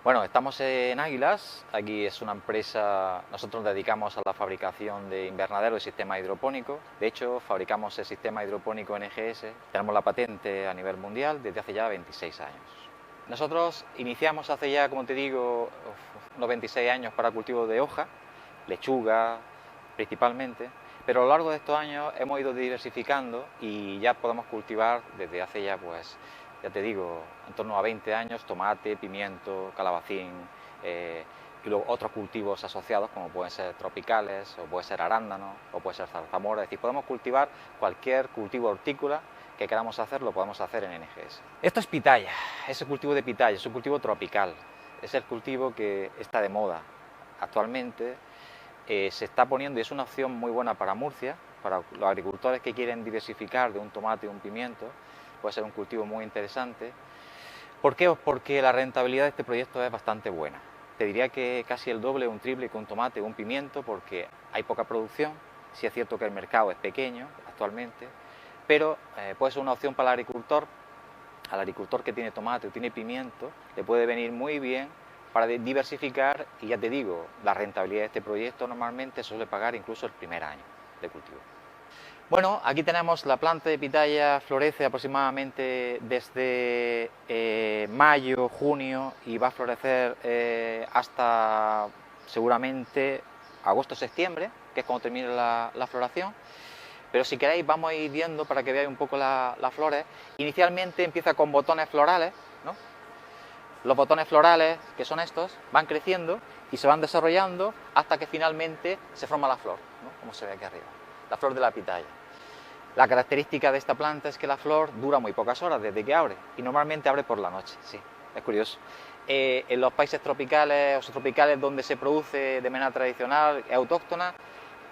Bueno, estamos en Águilas, aquí es una empresa, nosotros nos dedicamos a la fabricación de invernaderos y sistemas hidropónicos. De hecho, fabricamos el sistema hidropónico NGS, tenemos la patente a nivel mundial desde hace ya 26 años. Nosotros iniciamos hace ya, como te digo, unos 26 años para cultivo de hoja, lechuga principalmente, pero a lo largo de estos años hemos ido diversificando y ya podemos cultivar desde hace ya, pues, ya te digo, en torno a 20 años, tomate, pimiento, calabacín, y luego otros cultivos asociados como pueden ser tropicales, o puede ser arándano, o puede ser zarzamora. Es decir, podemos cultivar cualquier cultivo hortícola que queramos hacer, lo podemos hacer en NGS. Esto es pitaya, es el cultivo de pitaya, es un cultivo tropical, es el cultivo que está de moda actualmente. Se está poniendo y es una opción muy buena para Murcia, para los agricultores que quieren diversificar de un tomate y un pimiento, puede ser un cultivo muy interesante. ¿Por qué? Porque la rentabilidad de este proyecto es bastante buena. Te diría que casi el doble o un triple que un tomate o un pimiento, porque hay poca producción. Sí es cierto que el mercado es pequeño actualmente, pero puede ser una opción para el agricultor. Al agricultor que tiene tomate o tiene pimiento, le puede venir muy bien para diversificar, y ya te digo, la rentabilidad de este proyecto normalmente suele pagar incluso el primer año de cultivo. Bueno, aquí tenemos la planta de pitaya, florece aproximadamente desde mayo, junio y va a florecer hasta seguramente agosto-septiembre, que es cuando termina la floración. Pero si queréis vamos a ir viendo para que veáis un poco las flores. Inicialmente empieza con botones florales, ¿no? Los botones florales, que son estos, van creciendo y se van desarrollando hasta que finalmente se forma la flor, ¿no? Como se ve aquí arriba, la flor de la pitaya. La característica de esta planta es que la flor dura muy pocas horas desde que abre y normalmente abre por la noche, sí, es curioso. En los países tropicales o subtropicales donde se produce de manera tradicional, autóctona,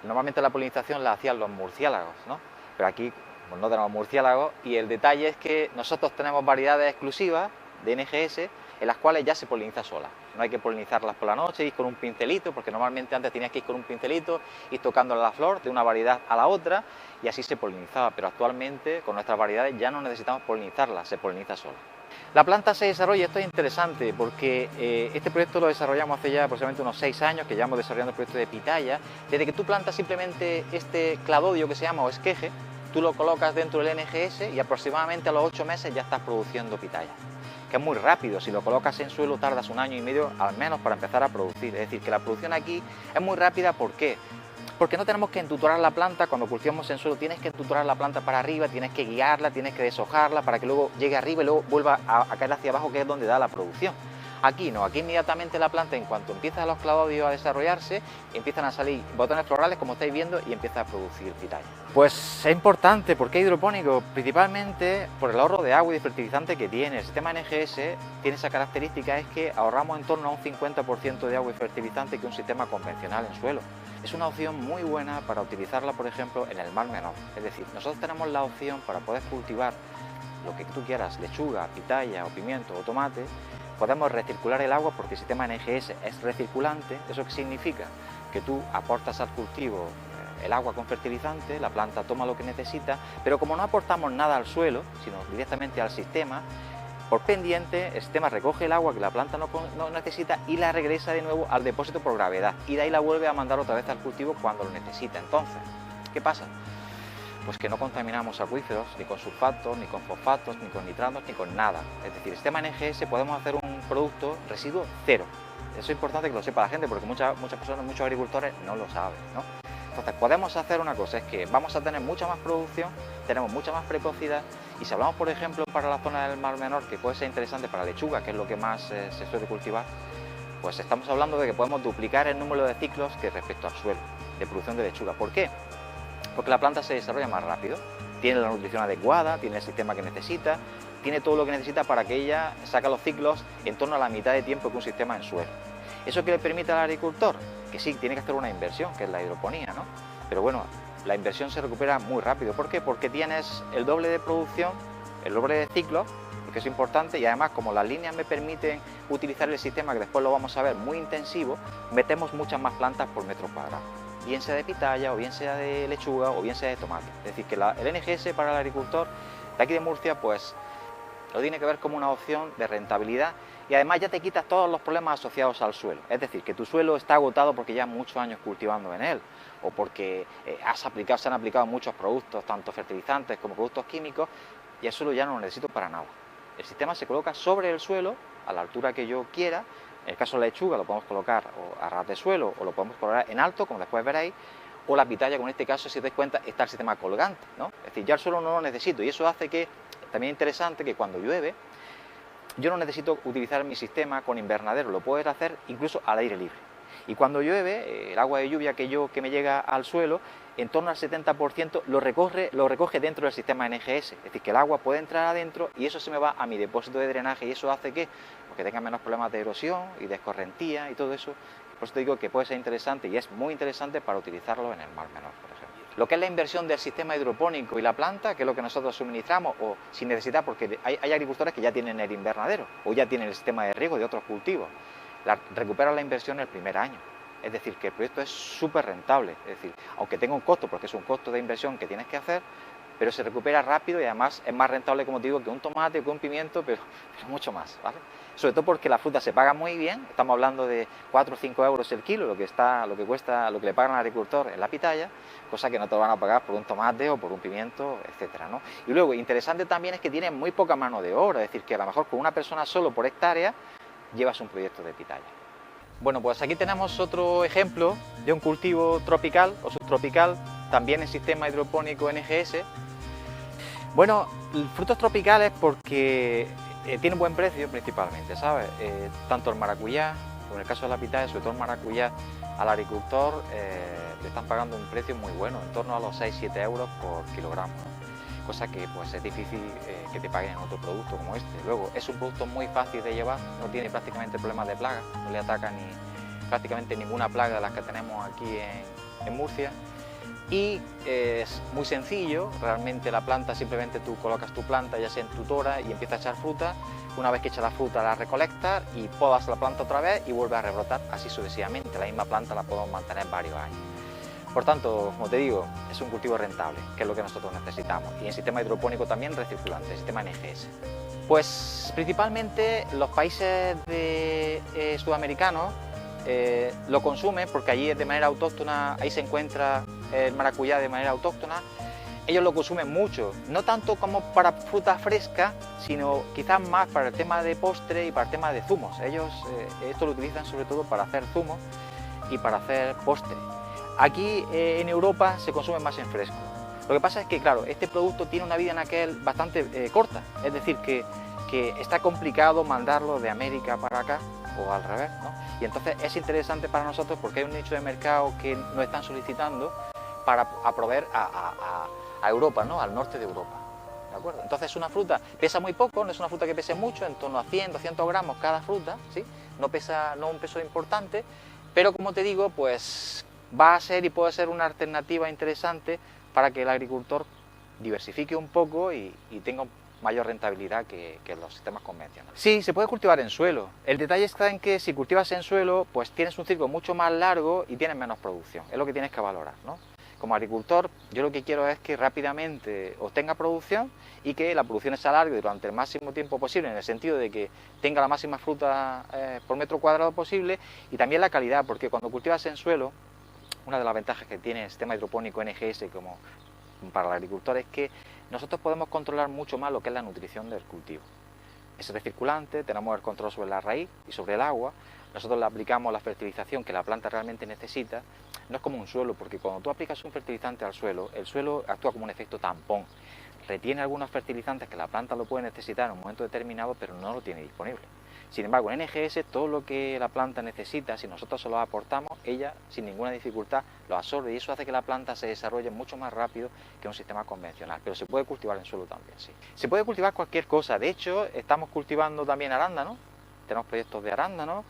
normalmente la polinización la hacían los murciélagos, ¿no? Pero aquí pues, no tenemos murciélagos, y el detalle es que nosotros tenemos variedades exclusivas de NGS en las cuales ya se poliniza sola. No hay que polinizarlas por la noche, ir con un pincelito, porque normalmente antes tenías que ir con un pincelito, ir tocando la flor de una variedad a la otra, y así se polinizaba. Pero actualmente con nuestras variedades ya no necesitamos polinizarlas, se poliniza sola. La planta se desarrolla, esto es interesante porque este proyecto lo desarrollamos hace ya aproximadamente unos 6 años, que llevamos desarrollando el proyecto de pitaya. Desde que tú plantas simplemente este cladodio que se llama o esqueje, tú lo colocas dentro del NGS y aproximadamente a los 8 meses ya estás produciendo pitaya, que es muy rápido. Si lo colocas en suelo tardas 1 año y medio al menos para empezar a producir. Es decir, que la producción aquí es muy rápida. ¿Por qué? Porque no tenemos que entutorar la planta. Cuando cultivamos en suelo tienes que entutorar la planta para arriba, tienes que guiarla, tienes que deshojarla para que luego llegue arriba y luego vuelva a caer hacia abajo, que es donde da la producción. Aquí no, aquí inmediatamente la planta, en cuanto empiezan los cladodios a desarrollarse, empiezan a salir botones florales, como estáis viendo, y empieza a producir pitaya. Pues es importante, porque es hidropónico, principalmente por el ahorro de agua y de fertilizante que tiene. El sistema NGS tiene esa característica, es que ahorramos en torno a un 50% de agua y fertilizante que un sistema convencional en suelo. Es una opción muy buena para utilizarla, por ejemplo, en el Mar Menor. Es decir, nosotros tenemos la opción para poder cultivar lo que tú quieras, lechuga, pitaya o pimiento o tomate. Podemos recircular el agua porque el sistema NGS es recirculante. ¿Eso qué significa? Que tú aportas al cultivo el agua con fertilizante, la planta toma lo que necesita, pero como no aportamos nada al suelo, sino directamente al sistema, por pendiente el sistema recoge el agua que la planta no necesita y la regresa de nuevo al depósito por gravedad, y de ahí la vuelve a mandar otra vez al cultivo cuando lo necesita. Entonces, ¿qué pasa? Pues que no contaminamos acuíferos ni con sulfatos, ni con fosfatos, ni con nitratos, ni con nada. Es decir, el sistema NGS podemos hacer un producto residuo cero. Eso es importante que lo sepa la gente, porque muchas personas, muchos agricultores no lo saben, ¿no? Entonces podemos hacer una cosa, es que vamos a tener mucha más producción, tenemos mucha más precocidad, y si hablamos, por ejemplo, para la zona del Mar Menor, que puede ser interesante para lechuga, que es lo que más se suele cultivar, pues estamos hablando de que podemos duplicar el número de ciclos que respecto al suelo de producción de lechuga. ¿Por qué? Porque la planta se desarrolla más rápido, tiene la nutrición adecuada, tiene el sistema que necesita, tiene todo lo que necesita para que ella saque los ciclos en torno a la mitad de tiempo que un sistema en suelo. ¿Eso qué le permite al agricultor? Que sí, tiene que hacer una inversión, que es la hidroponía, ¿no? Pero bueno, la inversión se recupera muy rápido. ¿Por qué? Porque tienes el doble de producción, el doble de ciclos, que es importante, y además como las líneas me permiten utilizar el sistema, que después lo vamos a ver, muy intensivo, metemos muchas más plantas por metro cuadrado, bien sea de pitaya, o bien sea de lechuga, o bien sea de tomate. Es decir, que el NGS para el agricultor de aquí de Murcia, pues lo tiene que ver como una opción de rentabilidad y además ya te quitas todos los problemas asociados al suelo. Es decir, que tu suelo está agotado porque ya muchos años cultivando en él, o porque se han aplicado muchos productos, tanto fertilizantes como productos químicos, y el suelo ya no lo necesito para nada. El sistema se coloca sobre el suelo, a la altura que yo quiera. En el caso de la lechuga lo podemos colocar a ras de suelo, o lo podemos colocar en alto, como después veréis, o la pitaya, como en este caso, si os dais cuenta, está el sistema colgante, ¿no? Es decir, ya el suelo no lo necesito, y eso hace que, también es interesante, que cuando llueve, yo no necesito utilizar mi sistema con invernadero, lo puedo hacer incluso al aire libre. Y cuando llueve, el agua de lluvia que me llega al suelo, en torno al 70% lo recoge dentro del sistema NGS. Es decir, que el agua puede entrar adentro y eso se me va a mi depósito de drenaje, y eso hace que tenga menos problemas de erosión y de escorrentía y todo eso. Por eso te digo que puede ser interesante, y es muy interesante para utilizarlo en el Mar Menor, por ejemplo. Lo que es la inversión del sistema hidropónico y la planta, que es lo que nosotros suministramos, o sin necesidad, porque hay agricultores que ya tienen el invernadero o ya tienen el sistema de riego de otros cultivos. Recuperan la inversión el primer año. Es decir, que el proyecto es súper rentable. Es decir, aunque tenga un costo, porque es un costo de inversión que tienes que hacer, pero se recupera rápido y además es más rentable, como te digo, que un tomate o que un pimiento, pero mucho más, ¿vale? Sobre todo porque la fruta se paga muy bien. Estamos hablando de 4 o 5 euros el kilo, lo que le pagan al agricultor en la pitaya, cosa que no te van a pagar por un tomate o por un pimiento, etcétera, ¿no? Y luego, interesante también es que tiene muy poca mano de obra, es decir, que a lo mejor con una persona solo por hectárea llevas un proyecto de pitaya. Bueno, pues aquí tenemos otro ejemplo de un cultivo tropical o subtropical, también en sistema hidropónico NGS. Bueno, frutos tropicales porque tienen buen precio principalmente, ¿sabes? Tanto el maracuyá, como en el caso de la pitaya, sobre todo el maracuyá, al agricultor le están pagando un precio muy bueno, en torno a los 6-7 euros por kilogramo, ¿no? Cosa que pues es difícil que te paguen en otro producto como este. Luego, es un producto muy fácil de llevar, no tiene prácticamente problemas de plaga, no le ataca prácticamente ninguna plaga de las que tenemos aquí en Murcia. Y es muy sencillo, realmente la planta, simplemente tú colocas tu planta ya sea en tu tora y empieza a echar fruta. Una vez que echa la fruta la recolectas y podas la planta otra vez y vuelve a rebrotar así sucesivamente. La misma planta la podemos mantener varios años. Por tanto, como te digo, es un cultivo rentable, que es lo que nosotros necesitamos. Y en sistema hidropónico también recirculante, el sistema NGS. Pues principalmente los países sudamericanos lo consumen porque allí es de manera autóctona, ahí se encuentra el maracuyá de manera autóctona. Ellos lo consumen mucho, no tanto como para fruta fresca, sino quizás más para el tema de postre y para el tema de zumos. Ellos esto lo utilizan sobre todo para hacer zumos y para hacer postre. Aquí en Europa se consume más en fresco. Lo que pasa es que, claro, este producto tiene una vida en aquel bastante corta, es decir, que está complicado mandarlo de América para acá o al revés, ¿no? Y entonces es interesante para nosotros porque hay un nicho de mercado que nos están solicitando para proveer a Europa, ¿no? Al norte de Europa. ¿De acuerdo? Entonces es una fruta, pesa muy poco, no es una fruta que pese mucho, en torno a 100, 200 gramos cada fruta, ¿sí? No un peso importante, pero como te digo, pues va a ser y puede ser una alternativa interesante para que el agricultor diversifique un poco y tenga mayor rentabilidad que los sistemas convencionales. Sí, se puede cultivar en suelo. El detalle está en que si cultivas en suelo, pues tienes un ciclo mucho más largo y tienes menos producción. Es lo que tienes que valorar, ¿no? Como agricultor, yo lo que quiero es que rápidamente obtenga producción y que la producción se alargue durante el máximo tiempo posible, en el sentido de que tenga la máxima fruta por metro cuadrado posible, y también la calidad, porque cuando cultivas en suelo, una de las ventajas que tiene el sistema hidropónico NGS como para el agricultor es que nosotros podemos controlar mucho más lo que es la nutrición del cultivo. Es recirculante, tenemos el control sobre la raíz y sobre el agua, nosotros le aplicamos la fertilización que la planta realmente necesita. No es como un suelo, porque cuando tú aplicas un fertilizante al suelo, el suelo actúa como un efecto tampón, retiene algunos fertilizantes que la planta lo puede necesitar en un momento determinado, pero no lo tiene disponible. Sin embargo, en NGS, todo lo que la planta necesita, si nosotros se lo aportamos, ella sin ninguna dificultad lo absorbe, y eso hace que la planta se desarrolle mucho más rápido que un sistema convencional. Pero se puede cultivar en suelo también, sí. Se puede cultivar cualquier cosa. De hecho, estamos cultivando también arándanos. Tenemos proyectos de arándanos.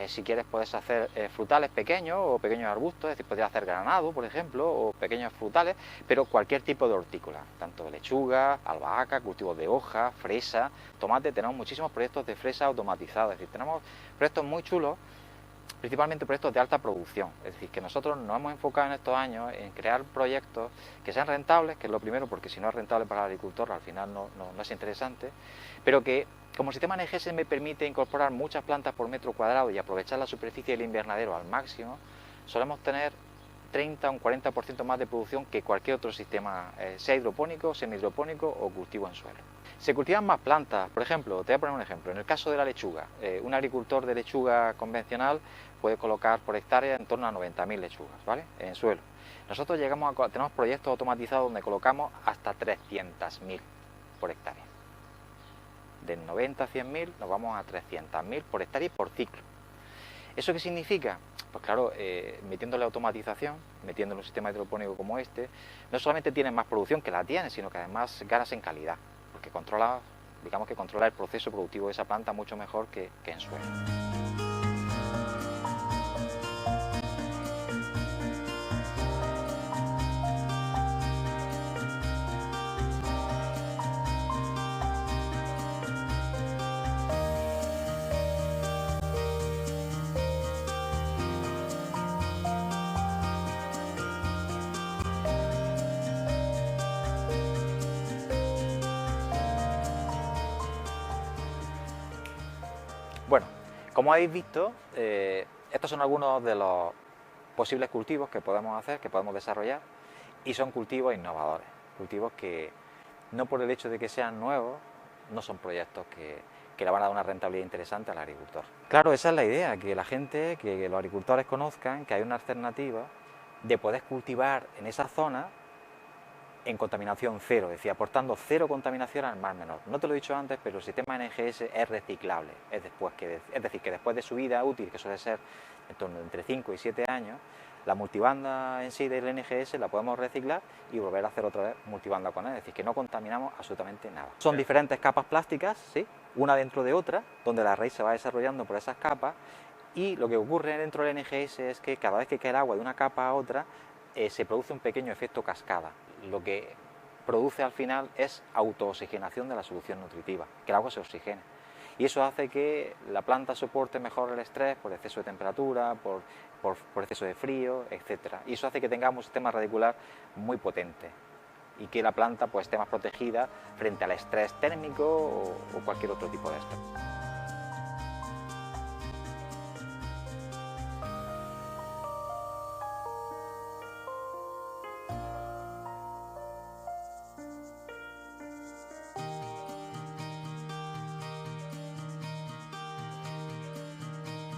Si quieres puedes hacer frutales pequeños o pequeños arbustos, es decir, podrías hacer granado, por ejemplo, o pequeños frutales, pero cualquier tipo de hortícola, tanto de lechuga, albahaca, cultivos de hoja, fresa, tomate. Tenemos muchísimos proyectos de fresa automatizados, es decir, tenemos proyectos muy chulos principalmente proyectos de alta producción. Es decir, que nosotros nos hemos enfocado en estos años en crear proyectos que sean rentables, que es lo primero, porque si no es rentable para el agricultor, al final no es interesante, pero que como el sistema NGS me permite incorporar muchas plantas por metro cuadrado y aprovechar la superficie del invernadero al máximo, solemos tener 30 o un 40% más de producción que cualquier otro sistema, sea hidropónico, semi-hidropónico o cultivo en suelo. Se cultivan más plantas, por ejemplo, te voy a poner un ejemplo, en el caso de la lechuga, un agricultor de lechuga convencional puede colocar por hectárea en torno a 90.000 lechugas, ¿vale? En suelo. Nosotros tenemos proyectos automatizados donde colocamos hasta 300.000 por hectárea. De 90 a 100.000 nos vamos a 300.000 por hectárea y por ciclo. ¿Eso qué significa? Pues claro, metiéndole automatización, metiéndole un sistema hidropónico como este, no solamente tienes más producción, que la tienes, sino que además ganas en calidad, porque controla el proceso productivo de esa planta mucho mejor que en suelo. Bueno, como habéis visto, estos son algunos de los posibles cultivos que podemos hacer, que podemos desarrollar, y son cultivos innovadores, cultivos que no por el hecho de que sean nuevos, no son proyectos que le van a dar una rentabilidad interesante al agricultor. Claro, esa es la idea, que la gente, que los agricultores conozcan que hay una alternativa de poder cultivar en esa zona en contaminación cero, es decir, aportando cero contaminación al mar menor. No te lo he dicho antes, pero el sistema NGS es reciclable, es decir, que después de su vida útil, que suele ser en torno entre 5 y 7 años, la multibanda en sí del NGS la podemos reciclar y volver a hacer otra vez multibanda con él, es decir, que no contaminamos absolutamente nada. Son diferentes capas plásticas, ¿sí? Una dentro de otra, donde la raíz se va desarrollando por esas capas, y lo que ocurre dentro del NGS es que cada vez que cae el agua de una capa a otra, se produce un pequeño efecto cascada. Lo que produce al final es autooxigenación de la solución nutritiva, que el agua se oxigene. Y eso hace que la planta soporte mejor el estrés por exceso de temperatura, por exceso de frío, etc. Y eso hace que tengamos un sistema radicular muy potente y que la planta pues, esté más protegida frente al estrés térmico o cualquier otro tipo de estrés.